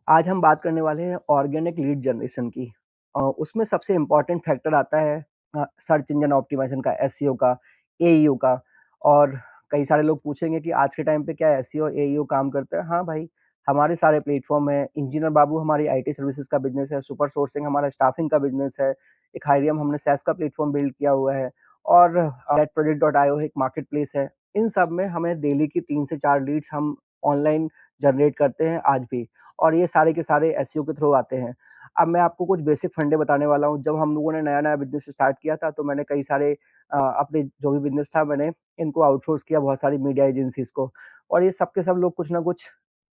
आज हम बात करने वाले हैं ऑर्गेनिक लीड जनरेशन की। उसमें सबसे इम्पोर्टेंट फैक्टर आता है सर्च इंजन ऑप्टिमाइजेशन का, एसईओ का, एईओ का। और कई सारे लोग पूछेंगे कि आज के टाइम पे क्या एसईओ, एईओ काम करता है? हाँ भाई, हमारे सारे प्लेटफ़ॉर्म हैं। इंजीनियर बाबू हमारी आईटी सर्विसेज़ का बिज़नेस है, सुपर सोर्सिंग हमारा स्टाफिंग का बिज़नेस है, एक हायरियम हमने सैस का प्लेटफ़ॉर्म बिल्ड किया हुआ है और गेटप्रोजेक्ट.आईओ एक मार्केट प्लेस है। इन सब में हमें डेली की 3 से 4 लीड्स हम ऑनलाइन जनरेट करते हैं आज भी। और ये सारे के सारे एसईओ के थ्रू आते हैं। अब मैं आपको कुछ बेसिक फंडे बताने वाला हूँ। जब हम लोगों ने नया-नया बिज़नेस स्टार्ट किया था, तो मैंने कई सारे अपने जो भी बिज़नेस था, मैंने इनको आउटसोर्स किया बहुत सारी मीडिया एजेंसीज़ को। और ये सब के सब लोग कुछ ना कुछ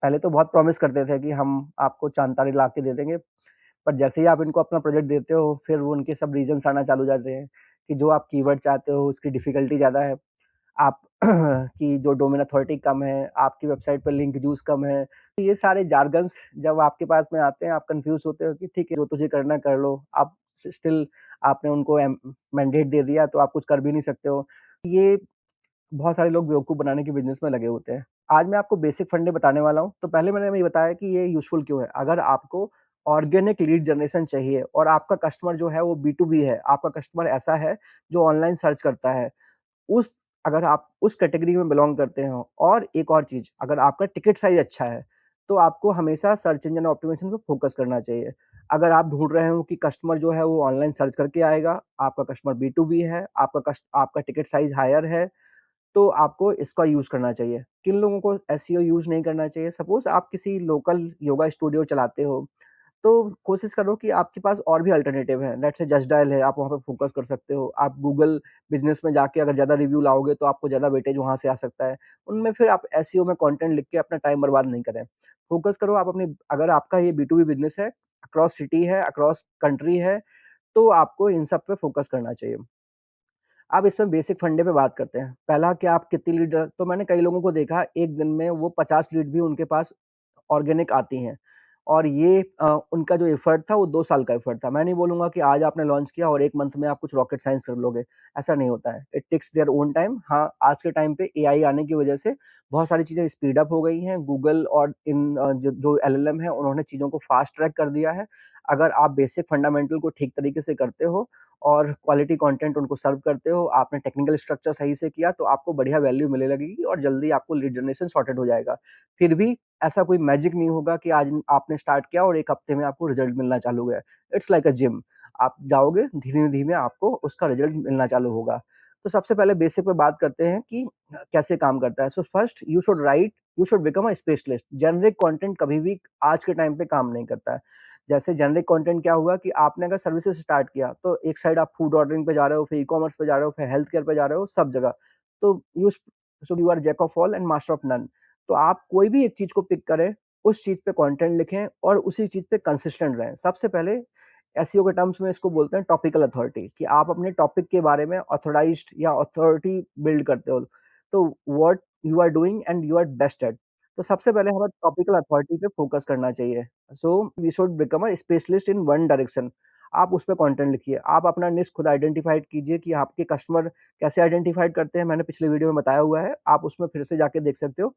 पहले तो बहुत प्रॉमिस करते थे कि हम आपको चाँद-तारे ला के दे देंगे। पर जैसे ही आप इनको अपना प्रोजेक्ट देते हो, फिर वो उनके सब रीज़न्स आना चालू हो जाते हैं कि जो आप कीवर्ड चाहते हो, उसकी डिफ़िकल्टी ज़्यादा है। आप की जो डोमेन अथॉरिटी कम है, आपकी वेबसाइट पे लिंक जूस कम है। तो ये सारे जार्गन्स जब आपके पास में आते हैं, आप कन्फ्यूज़ होते हो कि ठीक है, जो तुझे करना है कर लो। आप स्टिल आपने उनको मैंडेट दे दिया, तो आप कुछ कर भी नहीं सकते हो। ये बहुत सारे लोग बेवकूफ़ बनाने के बिज़नेस में लगे होते हैं। आज मैं आपको बेसिक फंडे बताने वाला हूँ। तो पहले मैंने ये बताया कि ये यूज़फुल क्यों है। अगर आपको ऑर्गेनिक लीड जनरेशन चाहिए और आपका कस्टमर जो है वो बी2बी है, आपका कस्टमर ऐसा है जो ऑनलाइन सर्च करता है, उस अगर आप उस कैटेगरी में बिलॉन्ग करते हो। और एक और चीज़, अगर आपका टिकट साइज़ अच्छा है, तो आपको हमेशा सर्च इंजन ऑप्टिमाइज़ेशन पे फ़ोकस करना चाहिए। अगर आप ढूँढ रहे हो कि कस्टमर जो है वो ऑनलाइन सर्च करके आएगा, आपका कस्टमर बी2बी है, आपका टिकट साइज़ हायर है, तो आपको इसका यूज़ करना चाहिए। किन लोगों को एसईओ यूज़ नहीं करना चाहिए? सपोज़ आप किसी लोकल योगा स्टूडियो चलाते हो, तो कोशिश करो कि आपके पास और भी अल्टरनेटिव हैं। लेट्स से जस्ट डायल है, आप वहाँ पे फ़ोकस कर सकते हो। आप गूगल बिज़नेस में जाके अगर ज़्यादा रिव्यू लाओगे, तो आपको ज़्यादा वेटेज वहाँ से आ सकता है। उनमें फिर आप एसईओ में कंटेंट लिख के अपना टाइम बर्बाद नहीं करें। फ़ोकस करो आप अपनी, अगर आपका ये बी2बी बिज़नेस है, अक्रॉस सिटी है, अक्रॉस कंट्री है, तो आपको इन सब पे फ़ोकस करना चाहिए। अब इसमें बेसिक फंडे पे बात करते हैं। पहला, कि आप कितनी लीड, तो मैंने कई लोगों को देखा, एक दिन में वो 50 लीड भी उनके पास ऑर्गेनिक आती हैं। और ये उनका जो एफर्ट था वो 2 साल का एफर्ट था। मैं नहीं बोलूँगा कि आज आपने लॉन्च किया और 1 मंथ में आप कुछ रॉकेट साइंस कर लोगे, ऐसा नहीं होता है। It takes their own time. हाँ, आज के टाइम पे एआई आने की वजह से बहुत सारी चीज़ें स्पीड अप हो गई हैं। गूगल और इन जो एलएलएम है, उन्होंने चीज़ों को फास्ट ट्रैक कर दिया है। अगर आप बेसिक फंडामेंटल को ठीक तरीके से करते हो और क्वालिटी कंटेंट उनको सर्व करते हो, आपने टेक्निकल स्ट्रक्चर सही से किया, तो आपको बढ़िया वैल्यू मिलने लगेगी और जल्दी आपको लीड जनरेशन सॉर्टेड हो जाएगा। फिर भी ऐसा कोई मैजिक नहीं होगा कि आज आपने स्टार्ट किया और 1 हफ्ते में आपको रिजल्ट मिलना चालू हो गया। It's like a gym. आप जाओगे, धीमे-धीमे आपको उसका रिजल्ट मिलना चालू होगा। तो सबसे पहले बेसिक पे बात करते हैं कि कैसे काम करता है। So first you should become a specialist. Generic content कभी भी आज के टाइम पे काम नहीं करता है। जैसे जेनेरिक कंटेंट क्या हुआ कि आपने अगर सर्विसेज स्टार्ट किया, तो एक साइड आप फूड ऑर्डरिंग पे जा रहे हो, फिर ई-कॉमर्स पे जा रहे हो, फिर हेल्थ केयर पे जा रहे हो, सब जगह। तो you are jack of all and master of none. तो आप कोई भी एक चीज़ को पिक करें, उस चीज़ पे कंटेंट लिखें और उसी चीज़ पे कंसिस्टेंट रहें। सबसे पहले एसईओ के टर्म्स में इसको बोलते हैं टॉपिकल अथॉरिटी, कि आप अपने टॉपिक के बारे में ऑथराइज्ड या अथॉरिटी बिल्ड करते हो। तो what you are doing and you are best at. तो सबसे पहले हमें टॉपिकल अथॉरिटी पे फोकस करना चाहिए। So we should become a specialist in one direction. आप उस पे कंटेंट लिखिए। आप अपना निश खुद आइडेंटिफाइड कीजिए कि आपके कस्टमर कैसे आइडेंटिफाइड करते हैं, मैंने पिछले वीडियो में बताया हुआ है। आप उसमें फिर से जाके देख सकते हो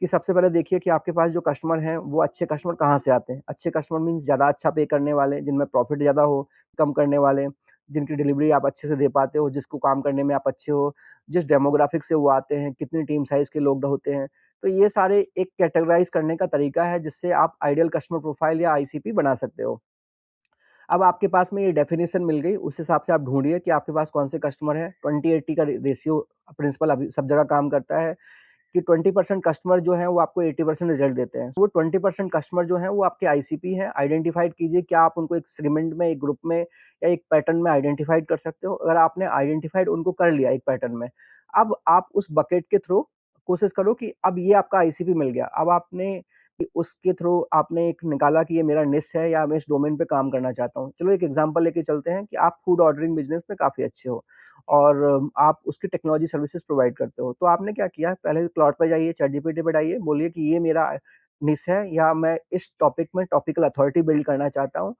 कि सबसे पहले देखिए कि आपके पास जो कस्टमर हैं, वो अच्छे कस्टमर कहाँ से आते हैं। अच्छे कस्टमर मीन्स ज़्यादा अच्छा पे करने वाले, जिनमें प्रॉफ़िट ज़्यादा हो, कम करने वाले, जिनकी डिलीवरी आप अच्छे से दे पाते हो, जिसको काम करने में आप अच्छे हो, जिस डेमोग्राफिक से वो आते हैं, कितनी टीम साइज़ के लोग होते हैं। तो ये सारे एक कैटेगराइज़ करने का तरीका है, जिससे आप आइडियल कस्टमर प्रोफाइल या आईसीपी बना सकते हो। अब आपके पास में ये डेफिनिशन मिल गई, उस हिसाब से आप ढूँढिए कि आपके पास कौन से कस्टमर हैं। 20-80 का रेशियो प्रिंसिपल अभी सब जगह काम करता है, कि 20% कस्टमर जो हैं वो आपको 80% रिजल्ट देते हैं। वो 20% कस्टमर जो हैं वो आपके आईसीपी हैं। आइडेंटिफाइड कीजिए, क्या आप उनको एक सेगमेंट में, एक ग्रुप में या एक पैटर्न में आइडेंटिफाइड कर सकते हो। अगर आपने आइडेंटिफाइड उनको कर लिया एक पैटर्न में, अब आप उस बकेट के थ्रू कोशिश करो कि अब ये आपका आईसीपी मिल गया। अब आपने उसके थ्रू आपने एक निकाला कि ये मेरा निश है या मैं इस डोमेन पे काम करना चाहता हूँ। चलो एक एग्ज़ाम्पल लेके चलते हैं कि आप फूड ऑर्डरिंग बिज़नेस में काफ़ी अच्छे हो और आप उसकी टेक्नोलॉजी सर्विसेज़ प्रोवाइड करते हो। तो आपने क्या किया, पहले क्लाउड पे जाइए, चैटजीपीटी पे जाइए, बोलिए कि ये मेरा निश है या मैं इस टॉपिक में टॉपिकल अथॉरिटी बिल्ड करना चाहता हूँ।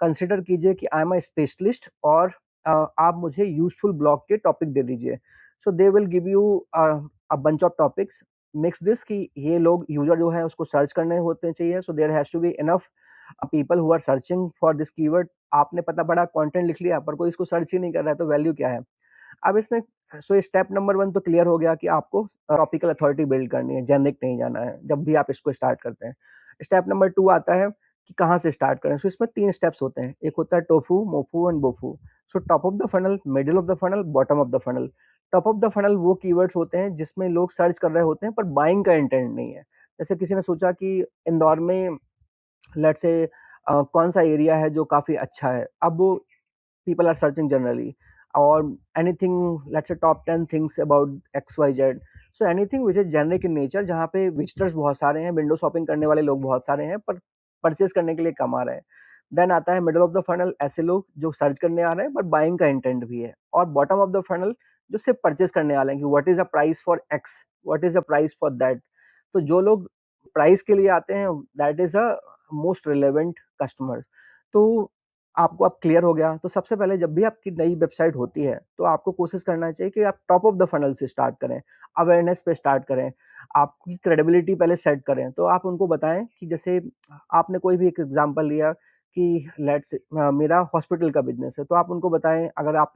कंसिडर कीजिए कि आई एम अ स्पेशलिस्ट और आप मुझे यूज़फुल ब्लॉग के टॉपिक दे दीजिए। So they will give you a bunch of topics. Mix this कि ये लोग यूज़र जो है उसको सर्च करने होते चाहिए, so there has to be enough people who are searching for this keyword. आपने पता पड़ा कंटेंट लिख लिया पर कोई इसको सर्च ही नहीं कर रहा है, तो वैल्यू क्या है? अब इसमें सो स्टेप नंबर 1 तो क्लियर हो गया कि आपको टॉपिकल अथॉरिटी बिल्ड करनी है, जेनेरिक नहीं जाना है, जब भी आप इसको स्टार्ट करते हैं। स्टेप नंबर 2 आता है कि कहाँ से स्टार्ट करें? सो इसमें 3 स्टेप्स होते हैं। एक होता है tofu, mofu and bofu. So top of the funnel, middle of the funnel, bottom of the funnel. Top of the funnel वो कीवर्ड्स होते हैं जिसमें लोग सर्च कर रहे होते हैं पर बाइंग का इंटेंट नहीं है। जैसे किसी ने सोचा कि इंदौर में लेट्स से कौन-सा एरिया है जो काफ़ी अच्छा है। अब वो people are searching generally or anything, let's say top 10 things about XYZ, so anything which is generic in nature, जहाँ पे विजिटर्स बहुत सारे हैं, विंडो शॉपिंग करने वाले लोग बहुत सारे हैं पर परचेज करने के लिए कम आ रहे हैं। देन आता है मिडल ऑफ द फनल, ऐसे लोग जो सर्च करने आ रहे हैं बट बाइंग का इंटेंट भी है। और बॉटम ऑफ द फनल जो सिर्फ परचेज करने वाले हैं कि what is a price for x, what is a price for that. तो जो लोग प्राइस के लिए आते हैं that is a most relevant customers. तो आपको अब क्लियर हो गया। तो सबसे पहले जब भी आपकी नई वेबसाइट होती है, तो आपको कोशिश करना चाहिए कि आप टॉप ऑफ द फनल से स्टार्ट करें, अवेयरनेस पे स्टार्ट करें, आपकी क्रेडिबिलिटी पहले सेट करें। तो आप उनको बताएँ कि जैसे आपने कोई भी एक एग्ज़ाम्पल लिया कि मेरा हॉस्पिटल का बिज़नेस है, तो आप उनको बताएँ अगर आप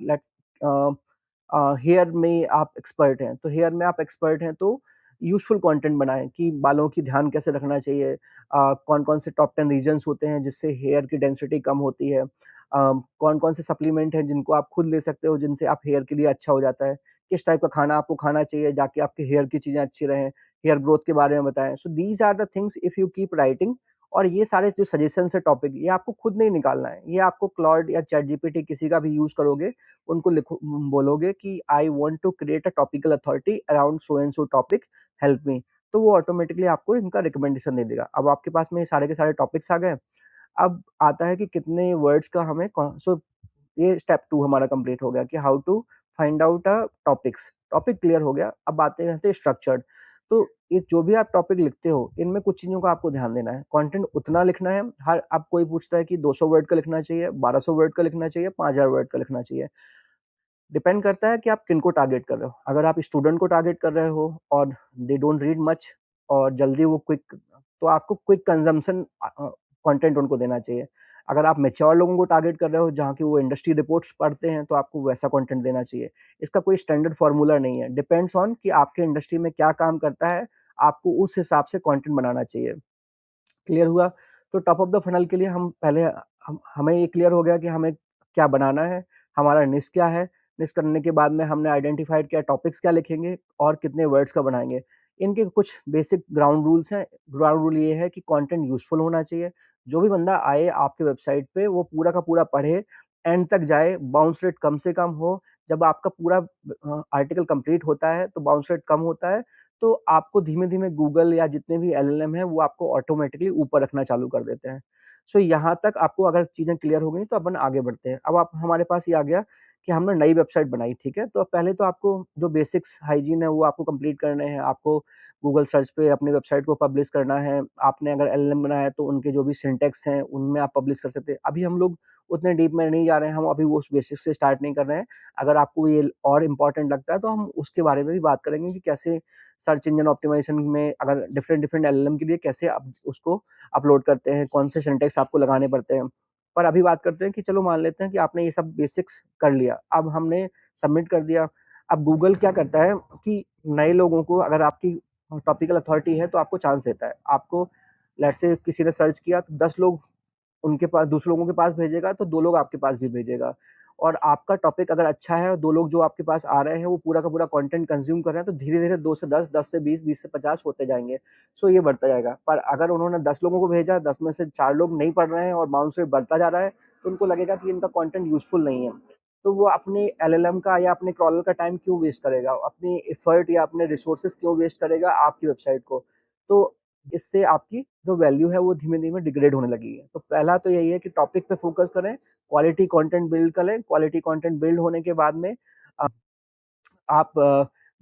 अ हेयर में आप एक्सपर्ट हैं, तो हेयर में आप एक्सपर्ट हैं तो यूज़फुल कंटेंट बनाएँ कि बालों की ध्यान कैसे रखना चाहिए, कौन-कौन से टॉप 10 रीज़न्स होते हैं जिससे हेयर की डेंसिटी कम होती है। कौन-कौन से सप्लीमेंट हैं जिनको आप खुद ले सकते हो जिनसे आप हेयर के लिए अच्छा हो जाता है। किस टाइप का खाना आपको खाना चाहिए जाके आपके हेयर की चीज़ें अच्छी रहें, हेयर ग्रोथ के बारे में बताएँ। So these are the things if you keep writing. और ये सारे जो सजेशंस है टॉपिक, ये आपको खुद नहीं निकालना है। ये आपको क्लॉड या चैटजीपीटी किसी का भी यूज़ करोगे, उनको बोलोगे कि I want to create a topical authority around so and so topic, help me. तो वो ऑटोमेटिकली आपको इनका रिकमेंडेशन दे देगा। अब आपके पास में ये सारे के सारे टॉपिक्स आ गए। अब आता है कि कितने वर्ड्स का हमें सो ये स्टेप 2 हमारा कंप्लीट हो गया कि how to find out topics. Topic clear हो गया। अब बातें हैं स्ट्रक्चर्ड। तो इस जो भी आप टॉपिक लिखते हो, इनमें कुछ चीज़ों का आपको ध्यान देना है। कंटेंट उतना लिखना है, हर अब कोई पूछता है कि 200 वर्ड का लिखना चाहिए, 1200 वर्ड का लिखना चाहिए, 5000 वर्ड का लिखना चाहिए। डिपेंड करता है कि आप किनको टारगेट कर रहे हो। अगर आप स्टूडेंट को टारगेट कर रहे हो और दे डोंट रीड मच और जल्दी वो क्विक, तो आपको क्विक कंजम्पशन कंटेंट उनको देना चाहिए। अगर आप मैच्योर लोगों को टारगेट कर रहे हो जहाँ की वो इंडस्ट्री रिपोर्ट्स पढ़ते हैं, तो आपको वैसा कंटेंट देना चाहिए। इसका कोई स्टैंडर्ड फार्मूला नहीं है, डिपेंड्स ऑन कि आपके इंडस्ट्री में क्या काम करता है, आपको उस हिसाब से कंटेंट बनाना चाहिए। क्लियर हुआ? तो टॉप ऑफ द फनल के लिए हम पहले हम हमें ये क्लियर हो गया कि हमें क्या बनाना है, हमारा निश क्या है। निश करने के बाद में हमने आइडेंटिफाइड किया टॉपिक्स क्या लिखेंगे और कितने वर्ड्स का बनाएँगे। इनके कुछ बेसिक ग्राउंड रूल्स हैं। ग्राउंड रूल ये है कि कंटेंट यूज़फुल होना चाहिए। जो भी बंदा आए आपके वेबसाइट पे वो पूरा का पूरा पढ़े, एंड तक जाए, बाउंस रेट कम से कम हो। जब आपका पूरा आर्टिकल कंप्लीट होता है तो बाउंस रेट कम होता है, तो आपको धीमे-धीमे गूगल या जितने भी एलएलएम हैं, वो आपको ऑटोमैटिकली ऊपर रखना चालू कर देते हैं। सो यहाँ तक आपको अगर चीज़ें क्लियर हो गई, तो अपन आगे बढ़ते हैं। अब आप हमारे पास ये आ गया कि हमने नई वेबसाइट बनाई, ठीक है? तो पहले तो आपको जो बेसिक्स हाइजीन है, वो आपको कंप्लीट करने हैं। आपको गूगल सर्च पे अपनी वेबसाइट को पब्लिश करना है। आपने अगर एलएलएम बनाया है, तो उनके जो भी सिंटैक्स हैं, उनमें आप पब्लिश कर सकते हैं। अभी हम लोग उतने डीप में नहीं जा रहे हैं, हम अभी वो उस बेसिक्स से स्टार्ट नहीं कर रहे हैं। अगर आपको ये और इम्पोर्टेंट लगता है, तो हम उसके बारे में भी बात करेंगे कि कैसे सर्च इंजन ऑप्टिमाइजेशन में अगर डिफरेंट डिफरेंट एलएलएम के लिए कैसे आप उसको अपलोड करते हैं, कौन से सिंटैक्स आपको लगाने पड़ते हैं। पर अभी बात करते हैं कि चलो मान लेते हैं कि आपने ये सब बेसिक्स कर लिया, अब हमने सबमिट कर दिया। अब गूगल क्या करता है कि नए लोगों को, अगर आपकी टॉपिकल अथॉरिटी है, तो आपको चांस देता है। आपको लेट्स से किसी ने सर्च किया तो 10 लोग उनके पास, दूसरे लोगों के पास भेजेगा, तो 2 लोग आपके पास भी भेजेगा। और आपका टॉपिक अगर अच्छा है और 2 लोग जो आपके पास आ रहे हैं, वो पूरा का पूरा कंटेंट कंज़्यूम कर रहे हैं, तो धीरे-धीरे 2 से 10, 10 से 20, 20 से 50 होते जाएँगे। सो ये बढ़ता जाएगा। पर अगर उन्होंने 10 लोगों को भेजा, 10 में से 4 लोग नहीं पढ़ रहे हैं और बाउंस रेट बढ़ता जा रहा है, तो उनको लगेगा कि इनका कंटेंट यूज़फुल नहीं है। तो वो अपने एलएलएम का या अपने क्रॉलर का टाइम क्यों वेस्ट करेगा? अपनी एफर्ट या अपने रिसोर्सेज़ क्यों वेस्ट करेगा आपकी वेबसाइट को? तो इससे आपकी जो वैल्यू है वो धीमे-धीमे डिग्रेड होने लगी है। तो पहला तो यही है कि टॉपिक पे फ़ोकस करें, क्वालिटी कंटेंट बिल्ड करें, क्वालिटी कंटेंट बिल्ड होने के बाद में अ, आप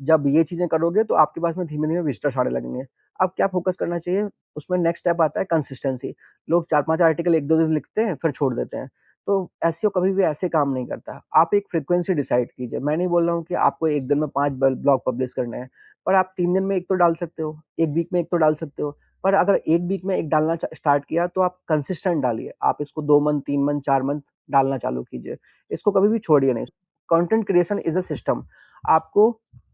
जब ये चीज़ें करोगे, तो आपके पास में धीमे-धीमे विज़िटर्स आने लगेंगे। अब क्या फ़ोकस करना चाहिए? उसमें नेक्स्ट स्टेप आता है कंसिस्टेंसी। लोग 4-5 आर्टिकल 1-2 दिन लिखते हैं, फिर छोड़ देते हैं। तो एसईओ कभी भी ऐसे काम नहीं करता। आप एक फ्रीक्वेंसी डिसाइड कीजिए। मैं नहीं बोल रहा हूँ कि आपको 1 दिन में 5 ब्लॉग पब्लिश करने हैं, पर आप 3 दिन में 1 तो डाल सकते हो, 1 वीक में 1 तो डाल सकते हो। पर अगर 1 वीक में 1 डालना स्टार्ट किया तो आप कंसिस्टेंट डालिए। आप इसको 2 मंथ, 3 मंथ, 4 मंथ डालना चालू कीजिए। इसको कभी भी छोड़िए नहीं। Content creation is a system. आपको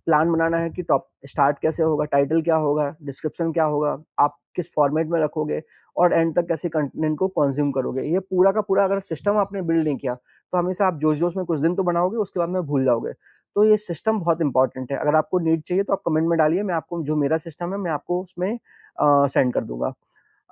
प्लान बनाना है कि टॉप स्टार्ट कैसे होगा, टाइटल क्या होगा, डिस्क्रिप्शन क्या होगा, आप किस फॉर्मेट में रखोगे और एंड तक कैसे कंटेंट को कंज्यूम करोगे। ये पूरा का पूरा अगर सिस्टम आपने बिल्ड नहीं किया, तो हमेशा आप जोश-जोश में कुछ दिन तो बनाओगे, उसके बाद में भूल जाओगे। तो ये सिस्टम बहुत इंपॉर्टेंट है। अगर आपको नीड चाहिए तो आप कमेंट में डालिए, मैं आपको जो मेरा सिस्टम है मैं आपको उसमें सेंड कर दूँगा।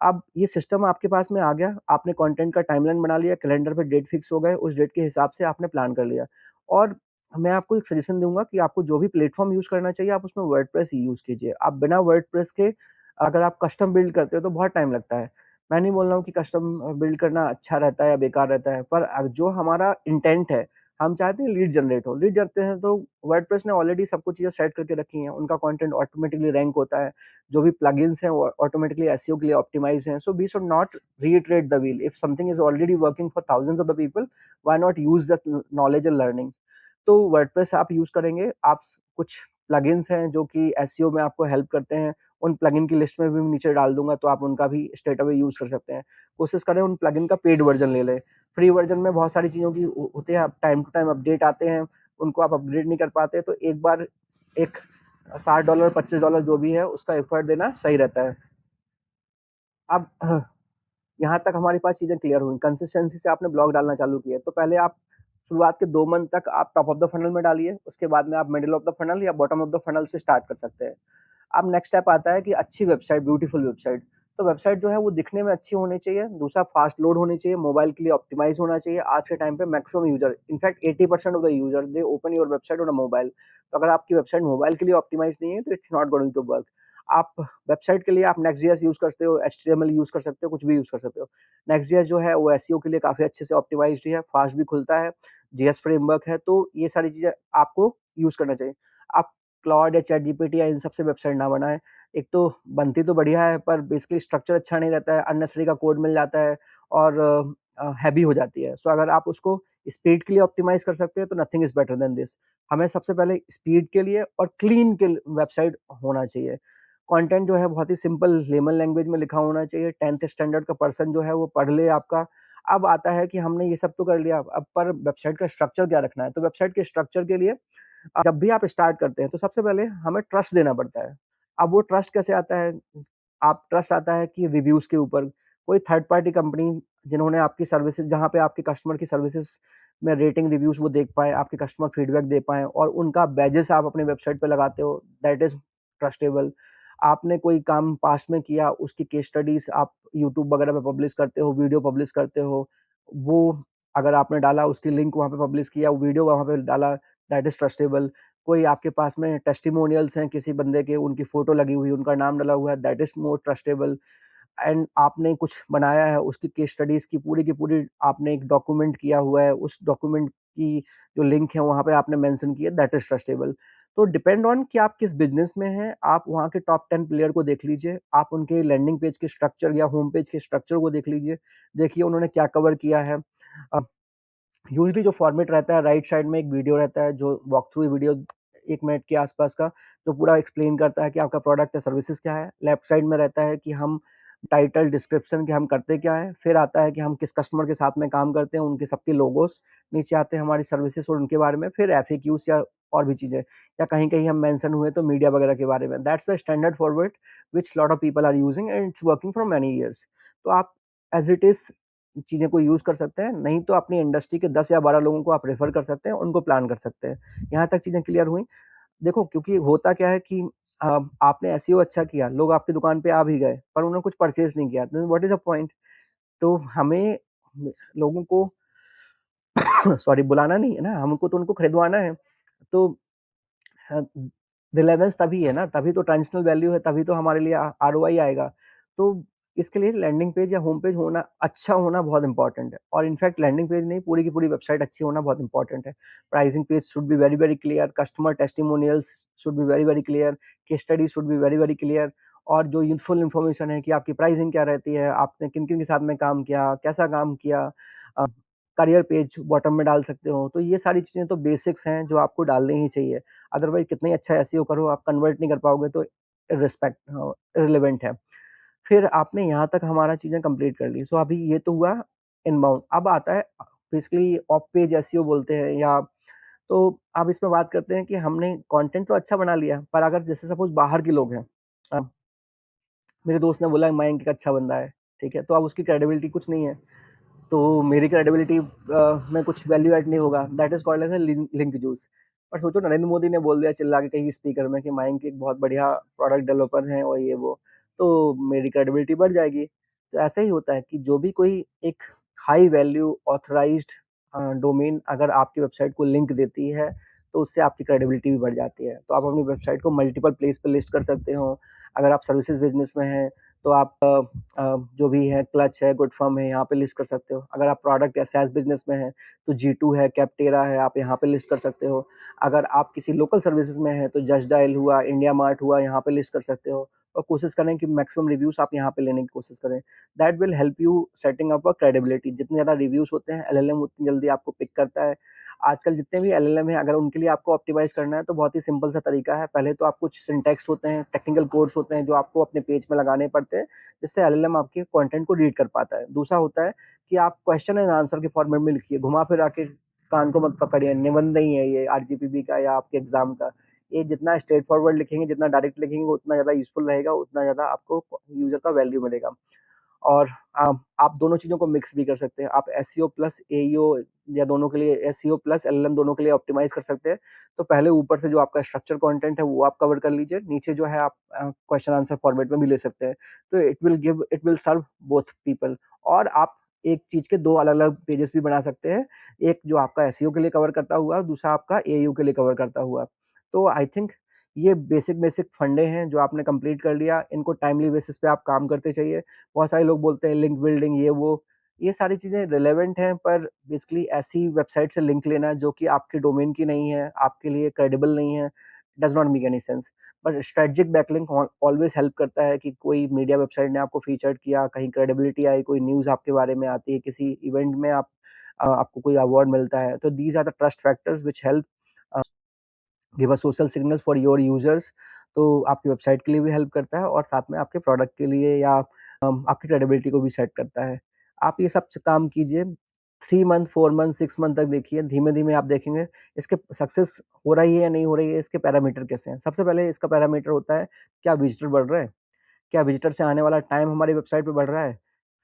अब ये सिस्टम आपके पास में आ गया, आपने कंटेंट का टाइमलाइन बना लिया, कैलेंडर पे डेट फिक्स हो गए, उस डेट के हिसाब से आपने प्लान कर लिया। और मैं आपको एक सजेशन दूँगा कि आपको जो भी प्लेटफ़ॉर्म यूज़ करना चाहिए, आप उसमें वर्डप्रेस ही यूज़ कीजिए। आप बिना वर्डप्रेस के अगर आप कस्टम बिल्ड करते हो तो बहुत टाइम लगता है। मैं नहीं बोल रहा हूँ कि कस्टम बिल्ड करना अच्छा रहता है या बेकार रहता है, पर जो हमारा इंटेंट है, हम चाहते हैं लीड जनरेट हो। लीड जनरेट हैं तो वर्डप्रेस ने ऑलरेडी सब कुछ चीज़ें सेट करके रखी हैं, उनका कंटेंट ऑटोमैटिकली रैंक होता है। जो भी प्लगइन्स हैं वो ऑटोमेटिकली एसईओ के लिए ऑप्टिमाइज़ हैं। So we should not reiterate the wheel. If something is already working for thousands of the people, why not use the knowledge and learnings. तो वर्डप्रेस आप यूज़ करेंगे, आप कुछ प्लगइन्स हैं जो कि एसईओ में आपको हेल्प करते हैं, उन प्लगइन की लिस्ट में भी मैं नीचे डाल दूँगा, तो आप उनका भी स्ट्रेट अवे यूज़ कर सकते हैं। कोशिश करें उन प्लगइन का पेड वर्ज़न ले लें। फ्री वर्ज़न में बहुत सारी चीज़ों की होती है, टाइम टू टाइम अपडेट आते हैं, उनको आप अपग्रेड नहीं कर पाते, तो एक बार एक $60 $25 जो भी है उसका एफर्ट देना सही रहता है। अब यहाँ तक हमारे पास चीज़ें क्लियर हुई, कंसिस्टेंसी से आपने ब्लॉग डालना चालू किया, तो पहले आप शुरुआत के 2 मंथ तक आप टॉप ऑफ द फनल में डालिए, उसके बाद में आप मिडल ऑफ द फनल या बॉटम ऑफ द फनल से स्टार्ट कर सकते हैं। अब नेक्स्ट स्टेप आता है कि अच्छी वेबसाइट, ब्यूटीफुल वेबसाइट। तो वेबसाइट जो है वो दिखने में अच्छी होनी चाहिए, दूसरा फास्ट लोड होनी चाहिए, मोबाइल के लिए ऑप्टिमाइज़ होना चाहिए। आज के टाइम पे maximum user, in fact 80% of the user they open your website on a mobile. तो अगर आपकी वेबसाइट मोबाइल के लिए ऑप्टिमाइज़ नहीं है, तो it's not going to work. आप वेबसाइट के लिए आप नेक्स्ट.जेएस यूज़ करते हो, एचटीएमएल यूज़ कर सकते हो, कुछ भी यूज़ कर सकते हो। नेक्स्ट.जेएस जो है वो एसईओ के लिए काफ़ी अच्छे से ऑप्टिमाइज़्ड है, फास्ट भी खुलता है, जेएस फ्रेमवर्क है, तो ये सारी चीज़ें आपको यूज़ करना चाहिए। आप क्लॉड या चैटजीपीटी या इन सब से वेबसाइट ना बनाएँ। एक तो बनती तो बढ़िया है, पर बेसिकली स्ट्रक्चर अच्छा नहीं रहता है, अननेसेसरी का कोड मिल जाता है और हैवी हो जाती है। सो अगर आप उसको स्पीड के लिए ऑप्टिमाइज़ कर सकते हैं, तो nothing is better than this. हमें सबसे पहले स्पीड के लिए और क्लीन के वेबसाइट होना चाहिए। कंटेंट जो है बहुत ही सिंपल लेमन लैंग्वेज में लिखा होना चाहिए, 10th स्टैंडर्ड का पर्सन जो है वो पढ़ ले आपका। अब आता है कि हमने ये सब तो कर लिया, अब पर वेबसाइट का स्ट्रक्चर क्या रखना है? तो वेबसाइट के स्ट्रक्चर के लिए जब भी आप स्टार्ट करते हैं, तो सबसे पहले हमें ट्रस्ट देना पड़ता है। अब वो ट्रस्ट कैसे आता है? आप ट्रस्ट आता है कि रिव्यूज़ के ऊपर। कोई थर्ड पार्टी कंपनी जिन्होंने आपकी सर्विसेज़, जहाँ पे आपके कस्टमर की सर्विसेज़ में रेटिंग रिव्यूज़ वो देख पाएँ, आपके कस्टमर फीडबैक दे पाएँ और उनका बैजेस आप अपनी वेबसाइट पे लगाते हो, दैट इज़ ट्रस्टेबल। आपने कोई काम पास्ट में किया, उसकी केस स्टडीज़ आप यूट्यूब वगैरह पे पब्लिश करते हो, वीडियो पब्लिश करते हो, वो अगर आपने डाला, उसकी लिंक वहाँ पे पब्लिश किया, वीडियो वहाँ पे डाला, दैट इज़ ट्रस्टेबल। कोई आपके पास में टेस्टिमोनियल्स हैं किसी बंदे के, उनकी फ़ोटो लगी हुई है, उनका नाम डला हुआ है, that is more trustable. And आपने कुछ बनाया है, उसकी केस स्टडीज़ की पूरी आपने एक डॉक्यूमेंट किया हुआ है, उस डॉक्यूमेंट की जो लिंक है वहाँ पे आपने मेंशन की है, दैट इज़ ट्रस्टेबल। तो डिपेंड ऑन कि आप किस बिज़नेस में हैं, आप वहाँ के टॉप 10 प्लेयर को देख लीजिए, आप उनके लैंडिंग पेज के स्ट्रक्चर या होम पेज के स्ट्रक्चर को देख लीजिए, देखिए उन्होंने क्या कवर किया है। अ, यूजुअली जो फॉर्मेट रहता है, राइट साइड में एक वीडियो रहता है, जो वॉक थ्रू वीडियो 1 मिनट के आसपास का, जो पूरा एक्सप्लेन करता है कि आपका प्रोडक्ट या सर्विसेज क्या है। लेफ्ट साइड में रहता है कि हम टाइटल, डिस्क्रिप्शन कि हम करते क्या हैं। फिर आता है कि हम किस कस्टमर के साथ में काम करते हैं, उनके सबके लोगोस। नीचे आते हैं हमारी सर्विसेज और उनके बारे में, फिर एफएक्यूज़ या और भी चीज़ें, या कहीं-कहीं हम मेंशन हुए तो मीडिया वगैरह के बारे में। That's the standard format which lot of people are using and it's working for many years. तो आप एज़ इट इज़ चीज़ें को यूज़ कर सकते हैं, नहीं तो अपनी इंडस्ट्री के 10 या 12 लोगों को आप रेफ़र कर सकते हैं, उनको प्लान कर सकते हैं। यहाँ तक चीज़ें क्लियर हुई? देखो, क्योंकि होता क्या है कि आपने एसईओ अच्छा किया, लोग आपकी दुकान पे आ भी गए, पर उन्होंने कुछ परचेज़ नहीं किया, then what is the point? तो हमें लोगों को सॉरी बुलाना नहीं है ना, हमको तो उनको खरीदवाना है। तो हाँ, रिलेवेंस तभी है ना, तभी तो ट्रांजिशनल वैल्यू है, तभी तो हमारे लिए आरओआई आएगा। तो इसके लिए लैंडिंग पेज या होम पेज होना, अच्छा होना बहुत इम्पोर्टेंट है, और इनफैक्ट लैंडिंग पेज नहीं, पूरी की पूरी वेबसाइट अच्छी होना बहुत इम्पोर्टेंट है। Pricing page should be very, very clear, customer testimonials should be very, very clear, case study should be very, very clear, और जो फुल इन्फॉर्मेशन है कि आपकी प्राइसिंग क्या रहती है, आपने किन-किन के साथ में काम किया, कैसा काम किया, करियर पेज बॉटम में डाल सकते हो। तो ये सारी चीज़ें तो बेसिक्स हैं जो आपको डालनी ही चाहिए। अदरवाइज़ कितना ही अच्छा एसईओ करो, आप कन्वर्ट नहीं कर पाओगे तो इर्रेलेवेंट है। फिर आपने यहाँ तक हमारा चीज़ें कंप्लीट कर ली। सो अभी ये तो हुआ इनबाउंड। अब आता है बेसिकली ऑफ पेज एसईओ बोलते हैं, या तो अब इसमें बात करते हैं कि हमने कंटेंट तो अच्छा बना लिया, पर अगर जैसे सपोज़ बाहर के लोग हैं, अ, मेरे दोस्त ने बोला मयंक एक अच्छा बंदा है, ठीक है? तो अब उसकी क्रेडिबिलिटी कुछ नहीं है। तो मेरी क्रेडिबिलिटी में कुछ वैल्यू ऐड नहीं होगा। That is called as a link juice. पर सोचो नरेंद्र मोदी ने बोल दिया चिल्ला के कहीं स्पीकर में कि मयंक एक बहुत बढ़िया प्रोडक्ट डेवलपर हैं और ये वो, तो मेरी क्रेडिबिलिटी बढ़ जाएगी। तो ऐसा ही होता है कि जो भी कोई एक हाई वैल्यू ऑथराइज्ड डोमेन अगर आपकी वेबसाइट को लिंक देती है, तो उससे आपकी क्रेडिबिलिटी भी बढ़ जाती है। तो आप अपनी वेबसाइट को मल्टीपल प्लेस पे लिस्ट कर सकते हो। अगर आप सर्विसेज़ बिज़नेस में हैं, तो आप जो भी है क्लच है, गुड फर्म है, यहाँ पे लिस्ट कर सकते हो। अगर आप प्रोडक्ट या SaaS बिज़नेस में हैं, तो जी2 है, कैप्टेरा है, आप यहाँ पे लिस्ट कर सकते हो। अगर आप किसी लोकल सर्विसेज़ में हैं, तो जस्ट डायल हुआ, इंडिया मार्ट हुआ, यहाँ पे लिस्ट कर सकते हो और कोशिश करें कि मैक्सिमम रिव्यूज़ आप यहाँ पे लेने की कोशिश करें। That will help you setting up a credibility. जितने ज़्यादा रिव्यूज़ होते हैं, एलएलएम उतनी जल्दी आपको पिक करता है। आजकल जितने भी एलएलएम हैं, अगर उनके लिए आपको ऑप्टिमाइज़ करना है, तो बहुत ही सिंपल सा तरीका है। पहले तो आप कुछ सिंटैक्स होते हैं, टेक्निकल कोड्स होते हैं, जो आपको अपने पेज में लगाने पड़ते हैं, जिससे एलएलएम आपके कंटेंट को रीड कर पाता है। दूसरा होता है कि आप क्वेश्चन एंड आंसर के फॉर्मेट में लिखिए, घुमा-फिरा के कान को मत पकड़िए, निबंध नहीं है ये आरजीपीबी का या आपके एग्ज़ाम का। ये जितना स्ट्रेट फॉरवर्ड लिखेंगे, जितना डायरेक्ट लिखेंगे, उतना ज़्यादा यूज़फुल रहेगा, उतना ज़्यादा आपको यूज़र का वैल्यू मिलेगा। और आप दोनों चीज़ों को मिक्स भी कर सकते हैं। आप एसईओ प्लस एईओ या दोनों के लिए एसईओ प्लस एलएलएम दोनों के लिए ऑप्टिमाइज़ कर सकते हैं। तो पहले ऊपर से जो आपका स्ट्रक्चर कंटेंट है वो आप कवर कर लीजिए। नीचे जो है आप क्वेश्चन आंसर फॉर्मेट में भी ले सकते हैं। तो it will serve both people. और आप एक चीज़ के 2 अलग-अलग पेजेस भी बना सकते हैं। एक जो आपका एसईओ के लिए कवर करता हुआ, दूसरा आपका एईओ के लिए कवर करता हुआ। तो आई थिंक ये बेसिक फंडे हैं जो आपने कंप्लीट कर लिया। इनको टाइमली बेसिस पे आप काम करते जाइए। बहुत सारे लोग बोलते हैं लिंक बिल्डिंग ये वो, ये सारी चीज़ें रिलेवेंट हैं, पर बेसिकली ऐसी वेबसाइट से लिंक लेना जो कि आपके डोमेन की नहीं है, आपके लिए क्रेडिबल नहीं है, does not make any sense. But strategic backlink always help करता है कि कोई मीडिया वेबसाइट ने आपको फीचर्ड किया, कहीं क्रेडिबिलिटी आई, कोई न्यूज़ आपके बारे में आती है, किसी इवेंट में आपको कोई अवार्ड मिलता है। तो these are the trust factors which help a, give a social signals for your users. तो आपकी वेबसाइट के लिए भी हेल्प करता है और साथ में आपके प्रोडक्ट के लिए या आपकी क्रेडिबिलिटी को भी सेट करता है। आप ये सब काम कीजिए, 3 मंथ, 4 मंथ, 6 मंथ तक देखिए, धीमे-धीमे आप देखेंगे इसके सक्सेस हो रही है या नहीं हो रही है, इसके पैरामीटर कैसे हैं। सबसे पहले इसका पैरामीटर होता है, क्या विज़िटर बढ़ रहे हैं? क्या विज़िटर से आने वाला टाइम हमारी वेबसाइट पे बढ़ रहा है?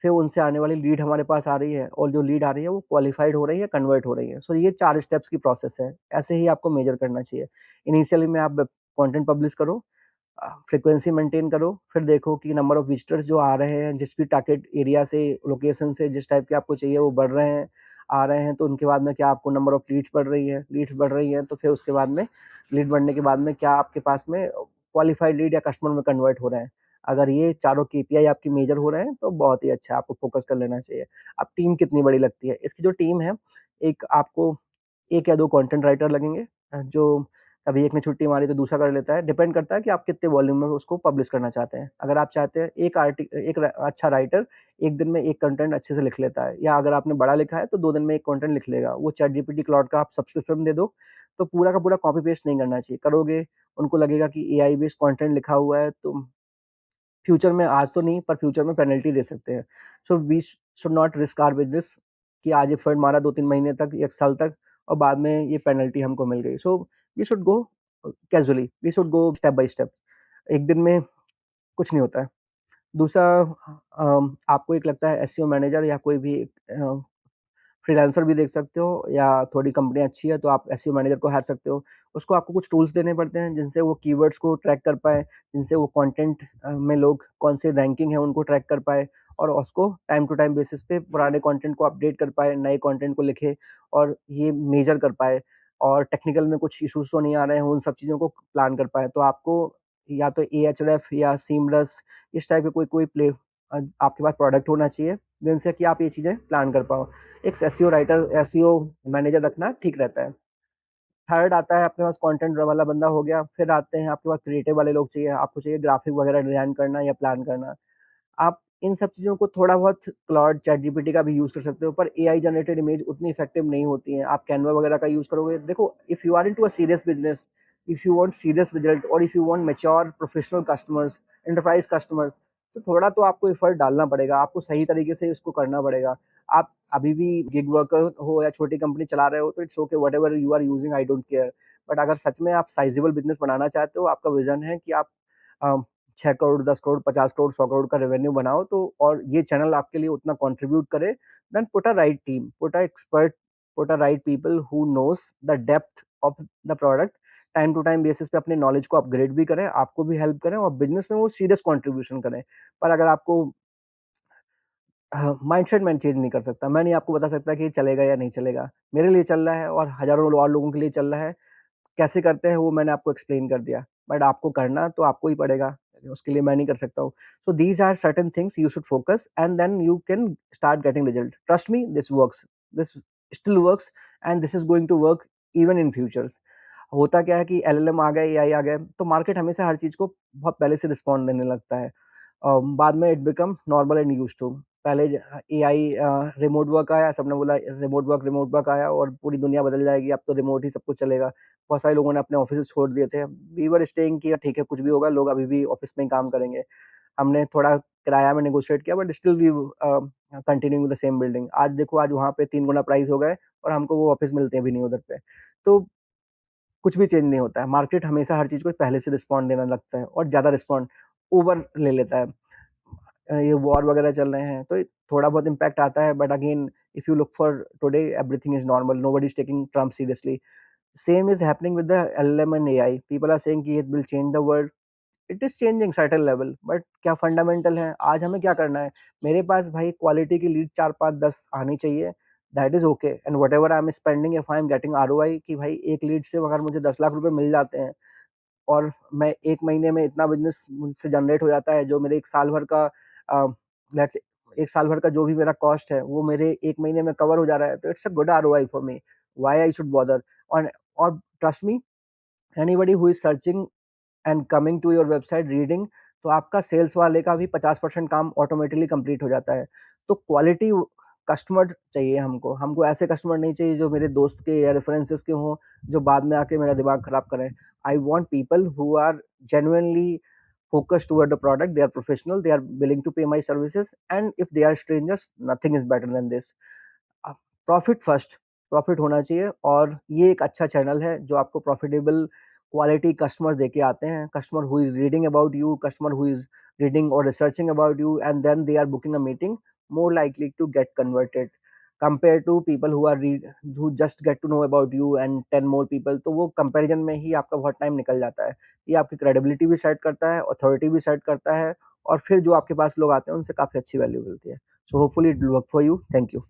फिर उनसे आने वाली लीड हमारे पास आ रही है और जो लीड आ रही है वो क्वालिफाइड हो रही है, कन्वर्ट हो रही है। सो ये 4 स्टेप्स की प्रोसेस है। ऐसे ही आपको मेज़र करना चाहिए। इनिशियली में आप कंटेंट पब्लिश करो, फ्रीक्वेंसी मेंटेन करो, फिर देखो कि नंबर ऑफ विजिटर्स जो आ रहे हैं, जिस भी टारगेट एरिया से, लोकेशन से, जिस टाइप के आपको चाहिए वो बढ़ रहे हैं, आ रहे हैं, तो उनके बाद में क्या आपको नंबर ऑफ लीड्स बढ़ रही हैं, तो फिर उसके बाद में लीड बढ़ने के बाद में क्या आपके पास में क्वालिफाइड लीड या कस्टमर में कन्वर्ट हो रहे हैं। अगर ये चारों केपीआई आपकी मेजर हो रहे हैं, तो बहुत ही अच्छा है, आपको फोकस कर लेना चाहिए। अब टीम कितनी बड़ी लगती है? इसकी जो टीम है, एक आपको 1 या 2 कंटेंट राइटर लगेंगे, जो कभी एक ने छुट्टी मारी तो दूसरा कर लेता है। डिपेंड करता है कि आप कितने वॉल्यूम में उसको पब्लिश करना चाहते हैं। अगर आप चाहते हैं एक अच्छा राइटर 1 दिन में 1 कंटेंट अच्छे से लिख लेता है, या अगर आपने बड़ा लिखा है तो 2 दिन में 1 कंटेंट लिख लेगा। वो चैटजीपीटी, क्लॉड का आप सब्सक्रिप्शन दे दो, तो पूरा का पूरा कॉपी पेस्ट नहीं करना चाहिए। करोगे, उनको लगेगा कि एआई बेस्ड कंटेंट लिखा हुआ है, तो फ्यूचर में, आज तो नहीं पर फ्यूचर में पेनल्टी दे सकते हैं। So we should not risk our business कि आज एफर्ट मारा 2-3 महीने तक, 1 साल तक, और बाद में ये पेनल्टी हमको मिल गई। So we should go casually, we should go step by step. एक दिन में कुछ नहीं होता है। दूसरा, आपको एक लगता है एसईओ मैनेजर या कोई भी फ्रीलांसर भी देख सकते हो, या थोड़ी कंपनी अच्छी है तो आप एसईओ मैनेजर को हायर सकते हो। उसको आपको कुछ टूल्स देने पड़ते हैं जिनसे वो कीवर्ड्स को ट्रैक कर पाए, जिनसे वो कंटेंट में लोग कौन से रैंकिंग है उनको ट्रैक कर पाए, और उसको टाइम टू टाइम बेसिस पे पुराने कंटेंट को अपडेट कर पाए, नए कंटेंट को लिखे और ये मेजर कर पाए, और टेक्निकल में कुछ इश्यूज तो नहीं आ रहे हैं, उन सब चीज़ों को प्लान कर पाए। तो आपको या तो एएचरेफ या सीमरस, इस टाइप के कोई कोई आपके पास प्रोडक्ट होना चाहिए जिनसे कि आप ये चीज़ें प्लान कर पाओ। एक एसईओ राइटर, एसईओ मैनेजर रखना ठीक रहता है। थर्ड आता है, अपने पास कंटेंट वाला बंदा हो गया, फिर आते हैं आपके पास क्रिएटिव वाले लोग चाहिए, आपको चाहिए ग्राफिक वगैरह डिज़ाइन करना या प्लान करना। आप इन सब चीज़ों को थोड़ा बहुत क्लाउड, चैटजीपीटी का भी यूज़ कर सकते हो, पर एआई जनरेटेड इमेज उतनी इफेक्टिव नहीं होती हैं। आप कैनवा वगैरह का यूज़ करोगे, देखो if you are into a serious business, if you want serious result और if you want mature professional customers, enterprise customer, तो थोड़ा तो आपको एफर्ट डालना पड़ेगा, आपको सही तरीके से इसको करना पड़ेगा। आप अभी भी गिग वर्कर हो या छोटी कंपनी चला रहे हो तो it's okay, whatever you are using, I don't care. But अगर सच में आप साइजेबल बिज़नेस बनाना चाहते हो, आपका विज़न है कि आप अ, 6 करोड़, 10 करोड़, 50 करोड़, 100 करोड़ का रेवेन्यू बनाओ, तो और ये चैनल आपके लिए उतना कंट्रीब्यूट करे, then put a right team, put a expert, put a right people who knows the depth of the product. Time to time basis पे अपने नॉलेज को अपग्रेड भी करें, आपको भी हेल्प करें और बिज़नेस में वो सीरियस कंट्रीब्यूशन करें। पर अगर आपको हाँ, माइंडसेट मैं चेंज नहीं कर सकता। मैं नहीं आपको बता सकता कि ये चलेगा या नहीं चलेगा। मेरे लिए चल रहा है और हज़ारों और लोगों के लिए चल रहा है। कैसे करते हैं वो मैंने आपको एक्सप्लेन कर दिया। बट आपको करना तो आपको ही पड़ेगा, उसके लिए मैं नहीं कर सकता हूँ। So these are certain things you should focus and then you can start getting result. Trust me, this works, this still works and this is going to work even in futures. होता क्या है कि LLM आ गए, AI आ गए, तो market हमेशा हर चीज़ को बहुत पहले से रिस्पॉन्ड देने लगता है। बाद में it become normal and used to. पहले एआई रिमोट वर्क आया, सबने बोला रिमोट वर्क आया और पूरी दुनिया बदल जाएगी, अब तो रिमोट ही सब कुछ चलेगा। बहुत सारे लोगों ने अपने ऑफिसेज़ छोड़ दिए थे। वी वर स्टेइंग कि ठीक है, कुछ भी होगा, लोग अभी भी ऑफिस में ही काम करेंगे। हमने थोड़ा किराया में नेगोशिएट किया but still we continuing with the same building. आज देखो, आज वहाँ पे 3 गुना प्राइस हो गए और हमको वो ऑफिस मिलते भी नहीं उधर पे। तो कुछ भी चेंज नहीं होता है। मार्केट हमेशा हर चीज़ को पहले से रिस्पॉन्ड देने लगता है और ज़्यादा रिस्पॉन्ड ओवर ले लेता है। ये वॉर वगैरह चल रहे हैं तो थोड़ा बहुत इम्पैक्ट आता है, but again if you look for today everything is normal, nobody is taking Trump seriously. Same is happening with the LLM and AI. People are saying कि it will change the world. It is changing certain level, but क्या fundamental है, आज हमें क्या करना है? मेरे पास भाई क्वालिटी की लीड 4 5 10 आनी चाहिए। That is okay and what ever I am spending, if I am getting ROI, कि भाई एक लीड से अगर मुझे 10 लाख रुपए मिल जाते हैं और मैं 1 महीने में इतना बिज़नेस मुझसे जनरेट हो जाता है, जो मेरे 1 साल भर का लेट्स 1 साल भर का जो भी मेरा कॉस्ट है, वो मेरे 1 महीने में कवर हो जा रहा है, तो it's a good ROI for me. Why I should bother? और trust me, anybody who is searching and coming to your website reading, तो आपका सेल्स वाले का भी 50% काम ऑटोमेटिकली कंप्लीट हो जाता है। तो क्वालिटी कस्टमर चाहिए हमको। हमको ऐसे कस्टमर नहीं चाहिए जो मेरे दोस्त के या रेफरेंसेस के हों, जो बाद में आके मेरा दिमाग खराब करें। I want people who are genuinely focused toward the product, they are professional, they are willing to pay my services, and if they are strangers, nothing is better than this. Profit first, profit होना चाहिए और ये एक अच्छा channel है जो आपको profitable quality customer देके आते हैं। Customer who is reading about you, customer who is reading और researching about you and then they are booking a meeting, more likely to get converted compared to people who are who just get to know about you and 10 more people। तो वो comparison में ही आपका बहुत time निकल जाता है। ये आपकी क्रेडिबिलिटी भी सेट करता है, अथॉरिटी भी सेट करता है और फिर जो आपके पास लोग आते हैं उनसे काफ़ी अच्छी वैल्यू मिलती है। So hopefully it will work for you. Thank you.